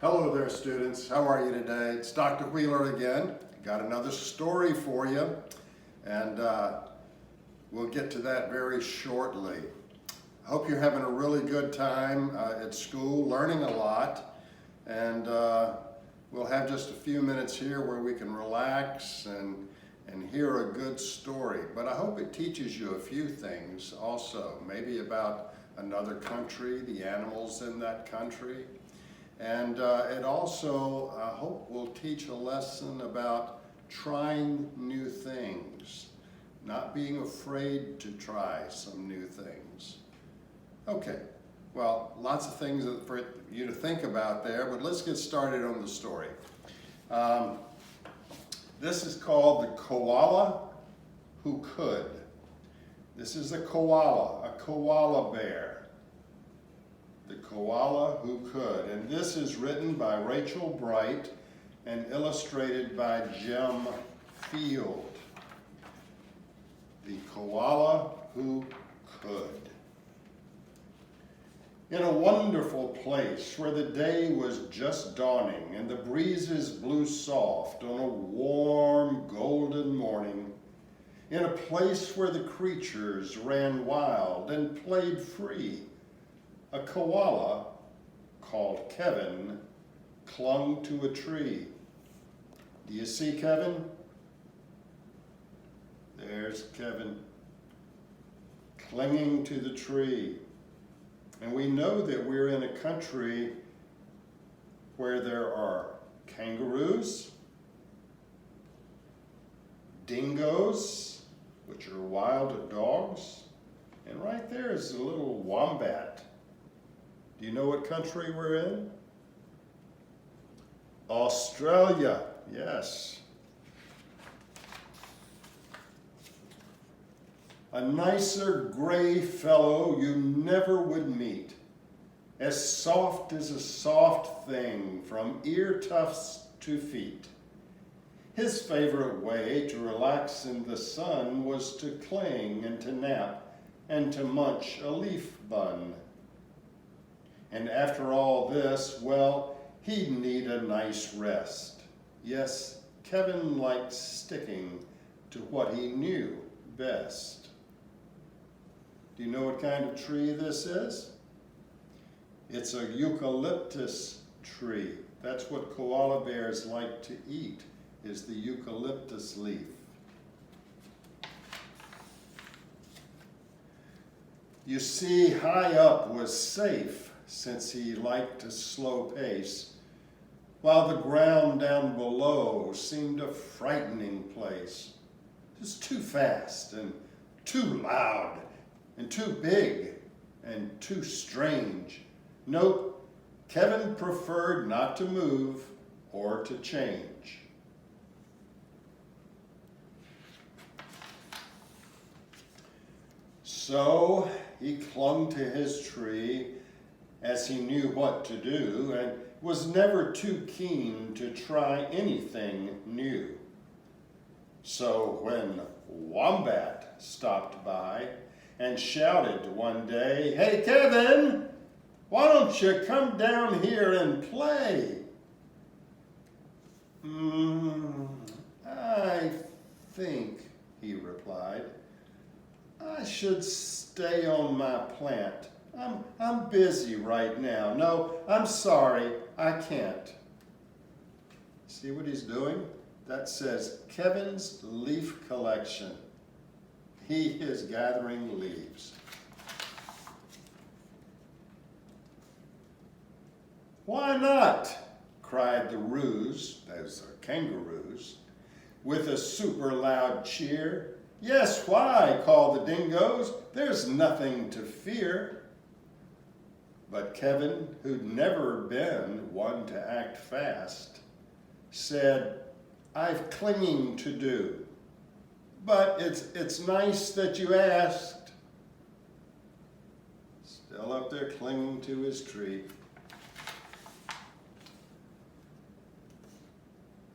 Hello there, students. How are you today? It's Dr. Wheeler again. Got another story for you, and we'll get to that very shortly. I hope you're having a really good time at school, learning a lot, and we'll have just a few minutes here where we can relax and hear a good story. But I hope it teaches you a few things also, maybe about another country, the animals in that country. And it also, I hope, will teach a lesson about trying new things, not being afraid to try some new things. Okay, well, lots of things for you to think about there, but let's get started on the story. This is called the Koala Who Could. This is a koala bear. The Koala Who Could. And this is written by Rachel Bright and illustrated by Jem Field. The Koala Who Could. In a wonderful place where the day was just dawning and the breezes blew soft on a warm golden morning, in a place where the creatures ran wild and played free, a koala called Kevin clung to a tree. Do you see Kevin? There's Kevin clinging to the tree. And we know that we're in a country where there are kangaroos, dingoes, which are wild dogs, and right there is a little wombat. Do you know what country we're in? Australia, yes. A nicer gray fellow you never would meet, as soft as a soft thing from ear tufts to feet. His favorite way to relax in the sun was to cling and to nap and to munch a leaf bun. And after all this, well, he'd need a nice rest. Yes, Kevin liked sticking to what he knew best. Do you know what kind of tree this is? It's a eucalyptus tree. That's what koala bears like to eat, is the eucalyptus leaf. You see, high up was safe, since he liked a slow pace, while the ground down below seemed a frightening place. It was too fast and too loud and too big and too strange. Nope, Kevin preferred not to move or to change. So he clung to his tree as he knew what to do, and was never too keen to try anything new. So when Wombat stopped by and shouted one day, "Hey Kevin, why don't you come down here and play?" I think," he replied, "I should stay on my plant. I'm busy right now. No, I'm sorry, I can't." See what he's doing? That says Kevin's leaf collection. He is gathering leaves. "Why not?" cried the roos, those are kangaroos, with a super loud cheer. "Yes, why?" called the dingoes. "There's nothing to fear." But Kevin, who'd never been one to act fast, said, "I've clinging to do, but it's nice that you asked." Still up there clinging to his tree.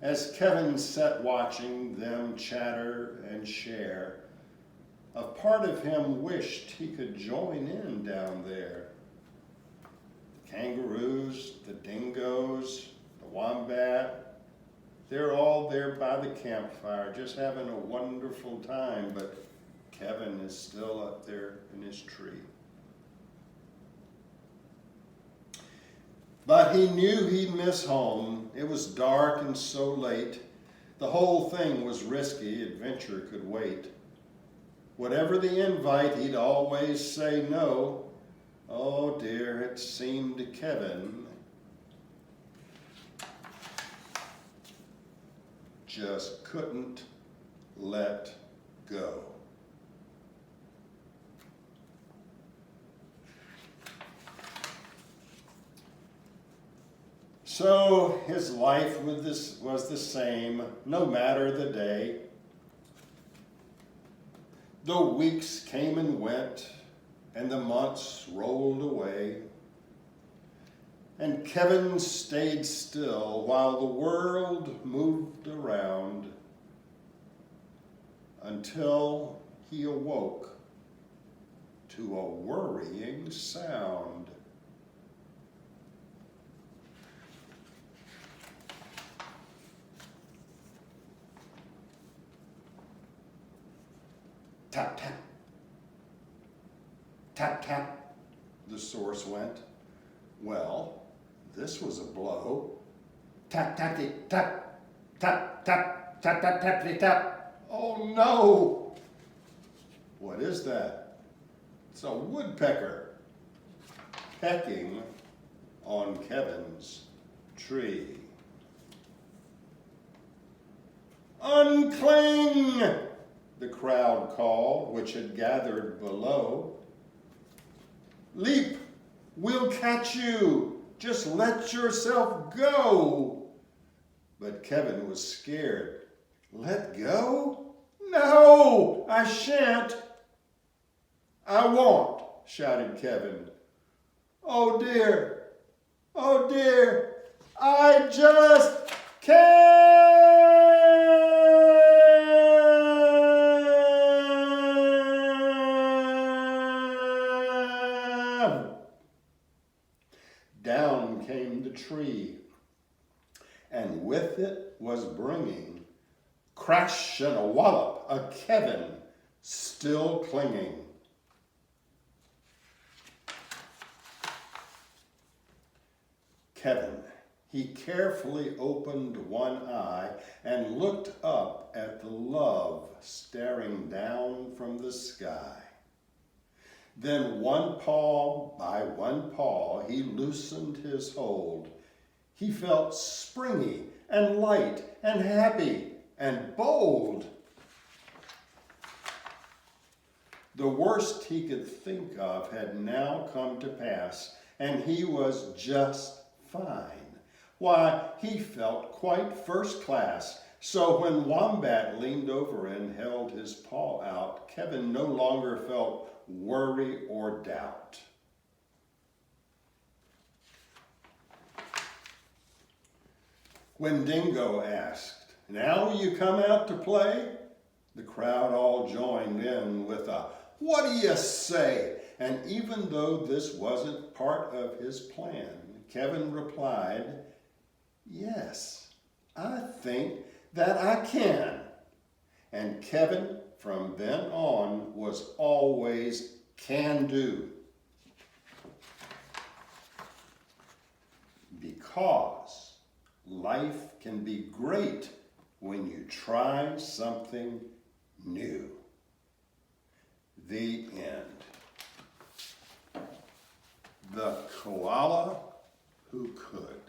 As Kevin sat watching them chatter and share, a part of him wished he could join in down there. The kangaroos, the dingoes, They're all there by the campfire, just having a wonderful time, but Kevin is still up there in his tree. But he knew he'd miss home. It was dark and so late. The whole thing was risky. Adventure could wait. Whatever the invite, he'd always say no. Oh dear, it seemed to Kevin just couldn't let go. So his life was the same, no matter the day. The weeks came and went, and the months rolled away. And Kevin stayed still while the world moved around until he awoke to a worrying sound. Tap, tap. Tap, tap, the source went. Well, this was a blow. Tap, tap, tap, tap, tap, tap, tap, tap, tap, tap. Oh no! What is that? It's a woodpecker pecking on Kevin's tree. Uncling! The crowd called, which had gathered below. Leap, we'll catch you. Just let yourself go. But Kevin was scared. Let go? No, I shan't. I won't, shouted Kevin. Oh dear, I just can't. Down came the tree, and with it was bringing, crash and a wallop, a Kevin still clinging. Kevin, he carefully opened one eye and looked up at the love staring down from the sky. Then one paw by one paw, he loosened his hold. He felt springy and light and happy and bold. The worst he could think of had now come to pass, and he was just fine. Why, he felt quite first class. So when Wombat leaned over and held his paw out, Kevin no longer felt worry or doubt. When Dingo asked, "Now will you come out to play?" the crowd all joined in with a, "What do you say?" And even though this wasn't part of his plan, Kevin replied, "Yes, I think that I can." And Kevin, from then on, was always can do. Because life can be great when you try something new. The end. The Koala Who Could.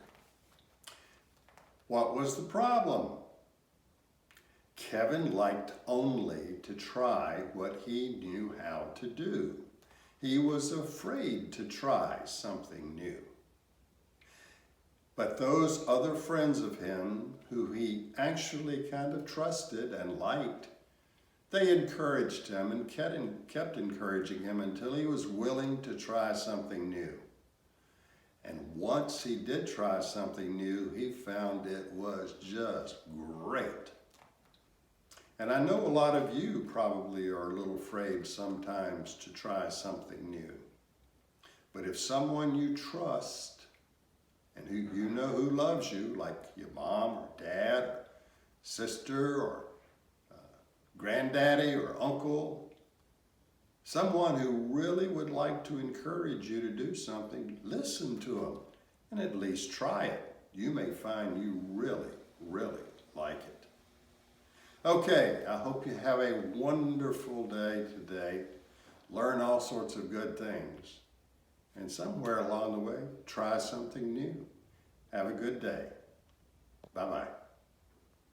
What was the problem? Kevin liked only to try what he knew how to do. He was afraid to try something new. But those other friends of him, who he actually kind of trusted and liked, they encouraged him and kept encouraging him until he was willing to try something new. And once he did try something new, he found it was just great. And I know a lot of you probably are a little afraid sometimes to try something new. But if someone you trust and who you know know who loves you, like your mom or dad, or sister, or granddaddy or uncle, someone who really would like to encourage you to do something, listen to them and at least try it. You may find you really, really like it. Okay, I hope you have a wonderful day today. Learn all sorts of good things. And somewhere along the way, try something new. Have a good day. Bye-bye.